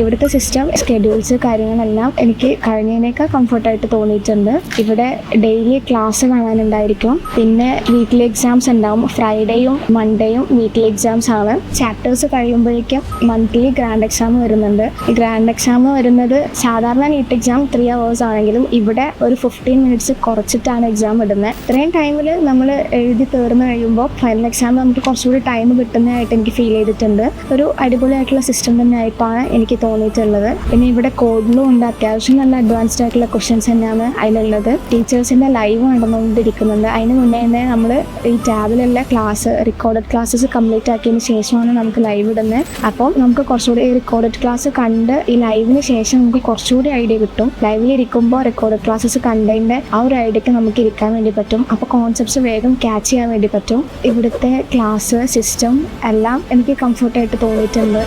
ഇവിടുത്തെ system, schedules, കാര്യങ്ങളെല്ലാം എനിക്ക് കഴിഞ്ഞതിനേക്കാൾ കംഫർട്ടായിട്ട് തോന്നിയിട്ടുണ്ട്. ഇവിടെ ഡെയിലി ക്ലാസ് കാണാനുണ്ടായിരിക്കും. പിന്നെ വീക്കിലി എക്സാംസ് ഉണ്ടാവും. ഫ്രൈഡേയും മൺഡേയും വീക്കിലി എക്സാംസ് ആണ്. ചാപ്റ്റേഴ്സ് കഴിയുമ്പോഴേക്കും മന്ത്ലി ഗ്രാൻഡ് എക്സാം വരുന്നുണ്ട്. ഈ ഗ്രാൻഡ് എക്സാം വരുന്നത് സാധാരണ നീറ്റ് എക്സാം 3 hours ആണെങ്കിലും ഇവിടെ ഒരു 15 minutes കുറച്ചിട്ടാണ് എക്സാം ഇടുന്നത്. ഇത്രയും ടൈമിൽ നമ്മൾ എഴുതി തീർന്നു കഴിയുമ്പോൾ ഫൈനൽ എക്സാം നമുക്ക് കുറച്ചുകൂടി ടൈം കിട്ടുന്നതായിട്ട് എനിക്ക് ഫീൽ ചെയ്തിട്ടുണ്ട്. ഒരു അടിപൊളിയായിട്ടുള്ള സിസ്റ്റം തന്നെയായിട്ടാണ് എനിക്ക് തോന്നിയിട്ടുള്ളത്. പിന്നെ ഇവിടെ കോഡിലും ഉണ്ട്, അത്യാവശ്യം നല്ല അഡ്വാൻസ്ഡ് ആയിട്ടുള്ള ക്വസ്റ്റ്യൻസ് തന്നെയാണ് അതിലുള്ളത്. ടീച്ചേഴ്സിൻ്റെ ലൈവ് നടന്നുകൊണ്ടിരിക്കുന്നുണ്ട്. അതിന് മുന്നേ തന്നെ നമ്മൾ ഈ ടാബിലുള്ള റെക്കോർഡഡ് ക്ലാസ്സസ് കംപ്ലീറ്റ് ആക്കിയതിന് ശേഷമാണ് നമുക്ക് ലൈവ് ഇടുന്നത്. അപ്പം നമുക്ക് കുറച്ചുകൂടി ഈ റെക്കോർഡഡ് ക്ലാസ് കണ്ട് ഈ ലൈവിന് ശേഷം നമുക്ക് കുറച്ചുകൂടി ഐഡിയ കിട്ടും. ലൈവിൽ ഇരിക്കുമ്പോൾ റെക്കോർഡഡ് ക്ലാസ്സസ് കണ്ടതിൻ്റെ ആ ഒരു ഐഡിയക്ക് നമുക്ക് ഇരിക്കാൻ വേണ്ടി പറ്റും. അപ്പോൾ കോൺസെപ്റ്റ്സ് വേഗം ക്യാച്ച് ചെയ്യാൻ വേണ്ടി പറ്റും. ഇവിടുത്തെ ക്ലാസ് സിസ്റ്റം എല്ലാം എനിക്ക് കംഫർട്ടായിട്ട് തോന്നിയിട്ടുണ്ട്.